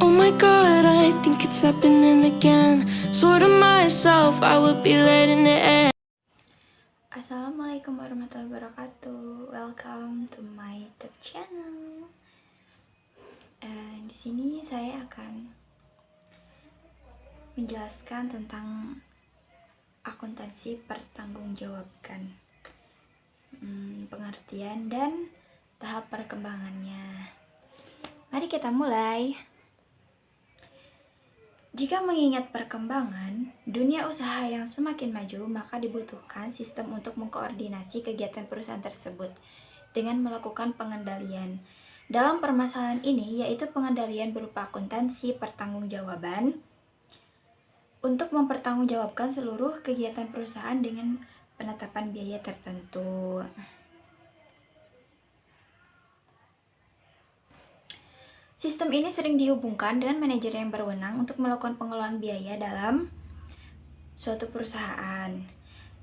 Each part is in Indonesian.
Oh my god, I think it's happening again. Swear to myself I would be letting it end. Assalamualaikum warahmatullahi wabarakatuh. Welcome to my YouTube channel. Di sini saya akan menjelaskan tentang akuntansi pertanggungjawabkan, pengertian dan tahap perkembangannya. Mari kita mulai. Jika mengingat perkembangan dunia usaha yang semakin maju, maka dibutuhkan sistem untuk mengkoordinasi kegiatan perusahaan tersebut dengan melakukan pengendalian. Dalam permasalahan ini, yaitu pengendalian berupa akuntansi pertanggungjawaban untuk mempertanggungjawabkan seluruh kegiatan perusahaan dengan penetapan biaya tertentu. Sistem ini sering dihubungkan dengan manajer yang berwenang untuk melakukan pengelolaan biaya dalam suatu perusahaan.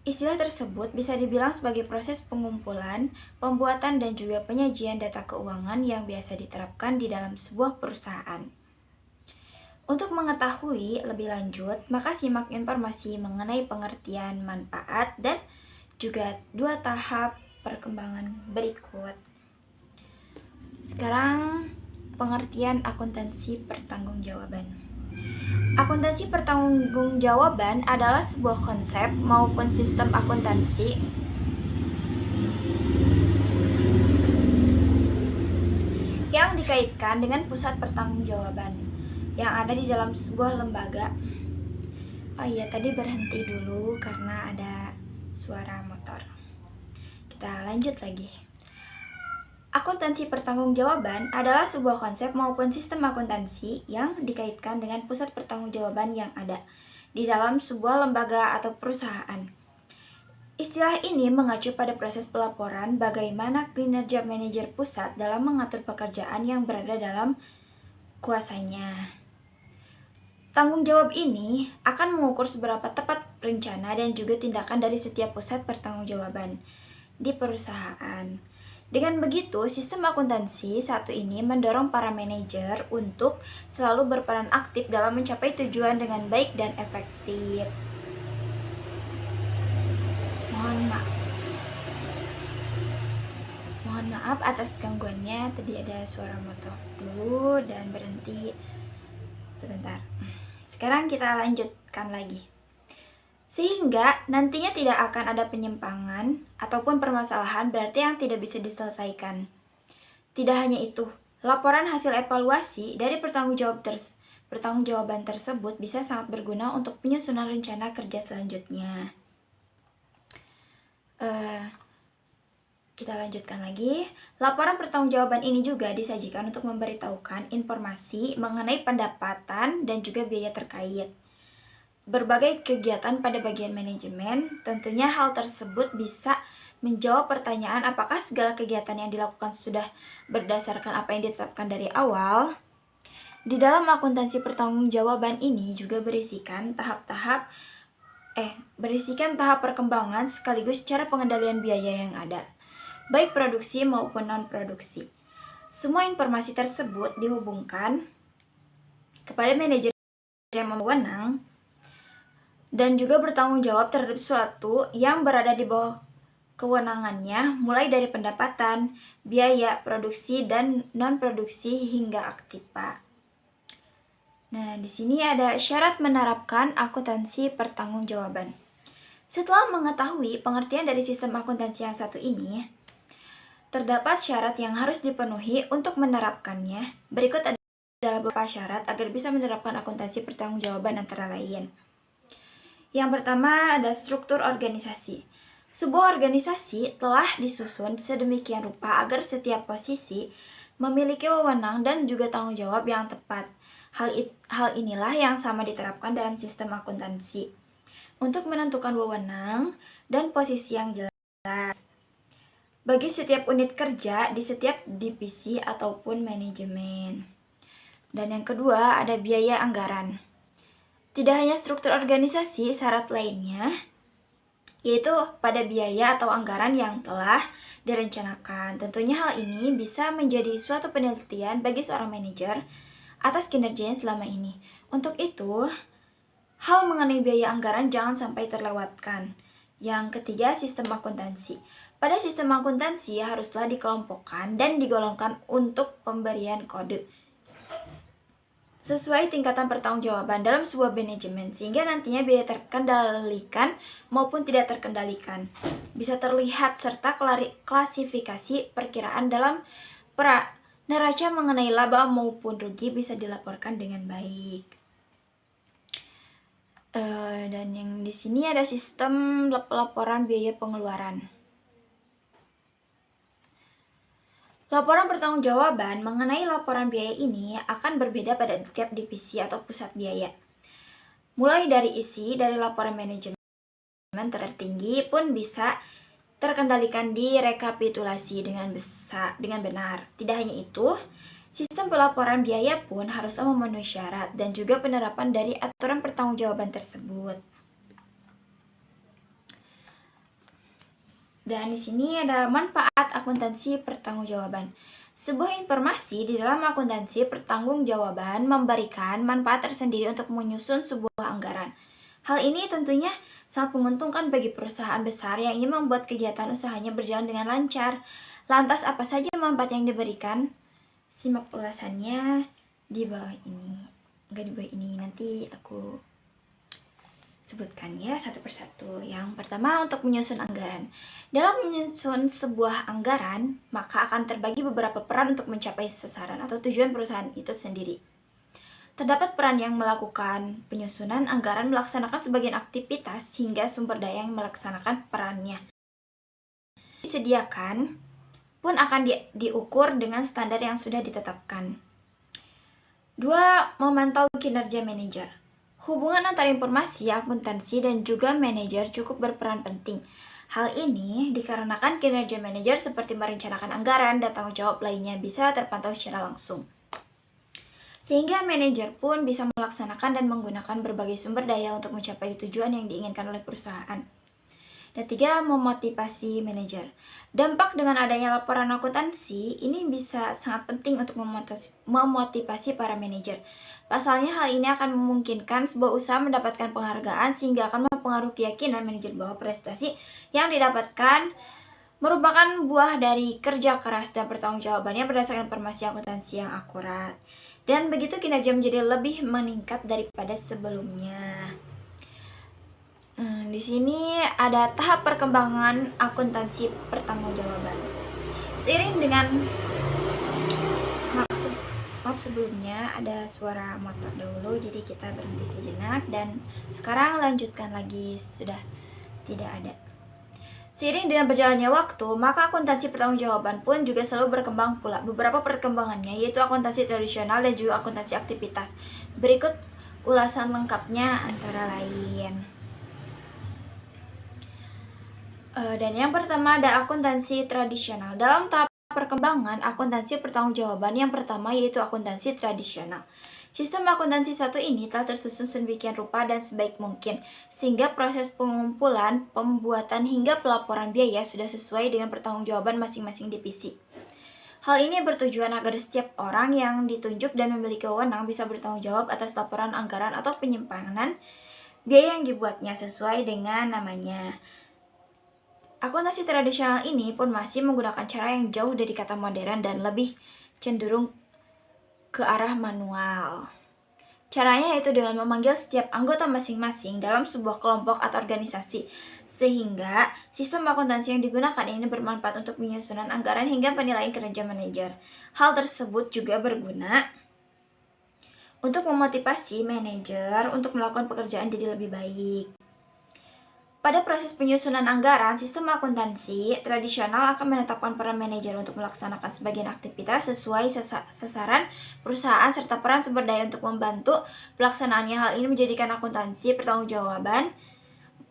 Istilah tersebut bisa dibilang sebagai proses pengumpulan, pembuatan, dan juga penyajian data keuangan yang biasa diterapkan di dalam sebuah perusahaan. Untuk mengetahui lebih lanjut, maka simak informasi mengenai pengertian, manfaat, dan juga 2 tahap perkembangan berikut. Sekarang, pengertian akuntansi pertanggungjawaban. Akuntansi pertanggungjawaban adalah sebuah konsep maupun sistem akuntansi yang dikaitkan dengan pusat pertanggungjawaban yang ada di dalam sebuah lembaga. Oh iya, tadi berhenti dulu karena ada suara motor. Kita lanjut lagi. Akuntansi pertanggungjawaban adalah sebuah konsep maupun sistem akuntansi yang dikaitkan dengan pusat pertanggungjawaban yang ada di dalam sebuah lembaga atau perusahaan. Istilah ini mengacu pada proses pelaporan bagaimana kinerja manajer pusat dalam mengatur pekerjaan yang berada dalam kuasanya. Tanggung jawab ini akan mengukur seberapa tepat rencana dan juga tindakan dari setiap pusat pertanggungjawaban di perusahaan. Dengan begitu, sistem akuntansi satu ini mendorong para manajer untuk selalu berperan aktif dalam mencapai tujuan dengan baik dan efektif. Mohon maaf atas gangguannya, tadi ada suara motor dulu dan berhenti sebentar. Sekarang kita lanjutkan lagi. Sehingga nantinya tidak akan ada penyimpangan ataupun permasalahan berarti yang tidak bisa diselesaikan. Tidak hanya itu, laporan hasil evaluasi dari pertanggungjawaban tersebut bisa sangat berguna untuk penyusunan rencana kerja selanjutnya. Kita lanjutkan lagi. Laporan pertanggungjawaban ini juga disajikan untuk memberitahukan informasi mengenai pendapatan dan juga biaya terkait berbagai kegiatan pada bagian manajemen. Tentunya hal tersebut bisa menjawab pertanyaan apakah segala kegiatan yang dilakukan sudah berdasarkan apa yang ditetapkan dari awal. Di dalam akuntansi pertanggungjawaban ini juga berisikan tahap perkembangan sekaligus cara pengendalian biaya yang ada, baik produksi maupun non-produksi. Semua informasi tersebut dihubungkan kepada manajer yang berwenang dan juga bertanggung jawab terhadap sesuatu yang berada di bawah kewenangannya, mulai dari pendapatan, biaya, produksi, dan non-produksi hingga aktiva. Nah, di sini ada syarat menerapkan akuntansi pertanggungjawaban. Setelah mengetahui pengertian dari sistem akuntansi yang satu ini, terdapat syarat yang harus dipenuhi untuk menerapkannya. Berikut adalah beberapa syarat agar bisa menerapkan akuntansi pertanggungjawaban antara lain. Yang pertama ada struktur organisasi. Sebuah organisasi telah disusun sedemikian rupa agar setiap posisi memiliki wewenang dan juga tanggung jawab yang tepat. Hal inilah yang sama diterapkan dalam sistem akuntansi untuk menentukan wewenang dan posisi yang jelas bagi setiap unit kerja di setiap divisi ataupun manajemen. Dan yang kedua ada biaya anggaran. Tidak hanya struktur organisasi, syarat lainnya yaitu pada biaya atau anggaran yang telah direncanakan. Tentunya hal ini bisa menjadi suatu penelitian bagi seorang manajer atas kinerjanya selama ini. Untuk itu, hal mengenai biaya anggaran jangan sampai terlewatkan. Yang ketiga, sistem akuntansi. Pada sistem akuntansi haruslah dikelompokkan dan digolongkan untuk pemberian kode sesuai tingkatan pertanggungjawaban dalam sebuah manajemen, sehingga nantinya biaya terkendalikan maupun tidak terkendalikan bisa terlihat serta klasifikasi perkiraan dalam neraca mengenai laba maupun rugi bisa dilaporkan dengan baik. Dan yang di sini ada sistem laporan biaya pengeluaran. Laporan pertanggungjawaban mengenai laporan biaya ini akan berbeda pada tiap divisi atau pusat biaya. Mulai dari isi dari laporan manajemen tertinggi pun bisa terkendalikan di rekapitulasi dengan benar. Tidak hanya itu, sistem pelaporan biaya pun haruslah memenuhi syarat dan juga penerapan dari aturan pertanggungjawaban tersebut. Dan di sini ada manfaat akuntansi pertanggungjawaban. Sebuah informasi di dalam akuntansi pertanggungjawaban memberikan manfaat tersendiri untuk menyusun sebuah anggaran. Hal ini tentunya sangat menguntungkan bagi perusahaan besar yang ingin membuat kegiatan usahanya berjalan dengan lancar. Lantas apa saja manfaat yang diberikan? Simak ulasannya di bawah ini. Enggak di bawah ini, nanti aku sebutkan ya satu persatu. Yang pertama, untuk menyusun anggaran. Dalam menyusun sebuah anggaran, maka akan terbagi beberapa peran untuk mencapai sasaran atau tujuan perusahaan itu sendiri. Terdapat peran yang melakukan penyusunan anggaran, melaksanakan sebagian aktivitas hingga sumber daya yang melaksanakan perannya. Disediakan pun akan diukur dengan standar yang sudah ditetapkan. 2. Memantau kinerja manajer. Hubungan antara informasi, akuntansi, dan juga manajer cukup berperan penting. Hal ini dikarenakan kinerja manajer seperti merencanakan anggaran dan tanggung jawab lainnya bisa terpantau secara langsung. Sehingga manajer pun bisa melaksanakan dan menggunakan berbagai sumber daya untuk mencapai tujuan yang diinginkan oleh perusahaan. Dan 3. Memotivasi manajer. Dampak dengan adanya laporan akuntansi ini bisa sangat penting untuk memotivasi para manajer. Pasalnya hal ini akan memungkinkan sebuah usaha mendapatkan penghargaan sehingga akan mempengaruhi keyakinan manajer bahwa prestasi yang didapatkan merupakan buah dari kerja keras dan pertanggungjawabannya berdasarkan informasi akuntansi yang akurat. Dan begitu kinerja menjadi lebih meningkat daripada sebelumnya. Di sini ada tahap perkembangan akuntansi pertanggungjawaban. Seiring dengan maaf sebelumnya ada suara motor dahulu, jadi kita berhenti sejenak dan sekarang lanjutkan lagi, sudah tidak ada. Seiring dengan berjalannya waktu, maka akuntansi pertanggungjawaban pun juga selalu berkembang pula. Beberapa perkembangannya yaitu akuntansi tradisional dan juga akuntansi aktivitas. Berikut ulasan lengkapnya antara lain. Dan yang pertama ada akuntansi tradisional. Dalam tahap perkembangan akuntansi pertanggungjawaban yang pertama yaitu akuntansi tradisional. Sistem akuntansi satu ini telah tersusun sedemikian rupa dan sebaik mungkin, sehingga proses pengumpulan, pembuatan hingga pelaporan biaya sudah sesuai dengan pertanggungjawaban masing-masing divisi. Hal ini bertujuan agar setiap orang yang ditunjuk dan memiliki wewenang bisa bertanggung jawab atas laporan anggaran atau penyimpanan biaya yang dibuatnya sesuai dengan namanya. Akuntansi tradisional ini pun masih menggunakan cara yang jauh dari kata modern dan lebih cenderung ke arah manual. Caranya yaitu dengan memanggil setiap anggota masing-masing dalam sebuah kelompok atau organisasi, sehingga sistem akuntansi yang digunakan ini bermanfaat untuk penyusunan anggaran hingga penilaian kinerja manajer. Hal tersebut juga berguna untuk memotivasi manajer untuk melakukan pekerjaan jadi lebih baik. Pada proses penyusunan anggaran, sistem akuntansi tradisional akan menetapkan peran manajer untuk melaksanakan sebagian aktivitas sesuai sasaran perusahaan serta peran sumber daya untuk membantu pelaksanaannya. Hal ini menjadikan akuntansi pertanggungjawaban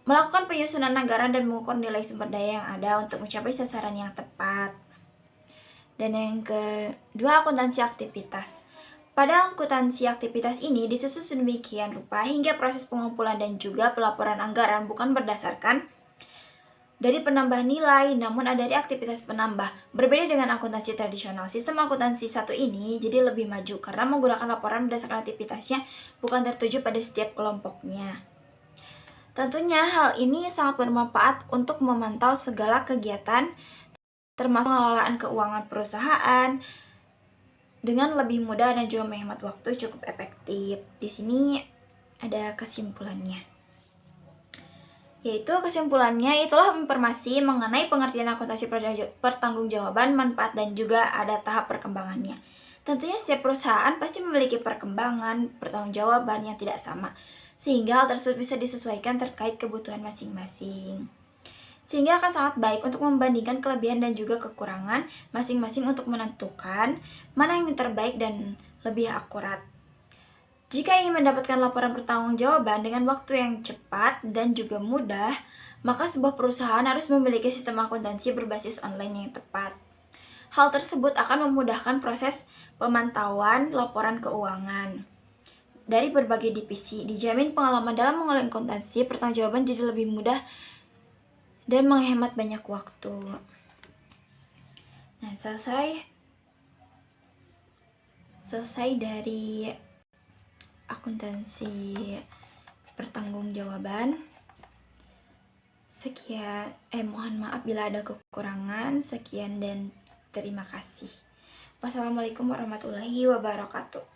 melakukan penyusunan anggaran dan mengukur nilai sumber daya yang ada untuk mencapai sasaran yang tepat. Dan yang kedua, akuntansi aktivitas. Pada akuntansi aktivitas ini disusun sedemikian rupa hingga proses pengumpulan dan juga pelaporan anggaran bukan berdasarkan dari penambah nilai, namun ada dari aktivitas penambah. Berbeda dengan akuntansi tradisional, sistem akuntansi satu ini jadi lebih maju karena menggunakan laporan berdasarkan aktivitasnya, bukan tertuju pada setiap kelompoknya. Tentunya hal ini sangat bermanfaat untuk memantau segala kegiatan, termasuk pengelolaan keuangan perusahaan, dengan lebih mudah dan juga menghemat waktu, cukup efektif. Di sini ada kesimpulannya. Yaitu kesimpulannya itulah informasi mengenai pengertian akuntansi pertanggungjawaban, manfaat, dan juga ada tahap perkembangannya. Tentunya setiap perusahaan pasti memiliki perkembangan pertanggungjawaban yang tidak sama, sehingga hal tersebut bisa disesuaikan terkait kebutuhan masing-masing. Sehingga akan sangat baik untuk membandingkan kelebihan dan juga kekurangan masing-masing untuk menentukan mana yang terbaik dan lebih akurat. Jika ingin mendapatkan laporan pertanggungjawaban dengan waktu yang cepat dan juga mudah, maka sebuah perusahaan harus memiliki sistem akuntansi berbasis online yang tepat. Hal tersebut akan memudahkan proses pemantauan laporan keuangan. Dari berbagai divisi, dijamin pengalaman dalam mengelola akuntansi pertanggungjawaban jadi lebih mudah dan menghemat banyak waktu. Nah, selesai dari akuntansi pertanggungjawaban. Sekian, mohon maaf bila ada kekurangan. Sekian dan terima kasih. Wassalamualaikum warahmatullahi wabarakatuh.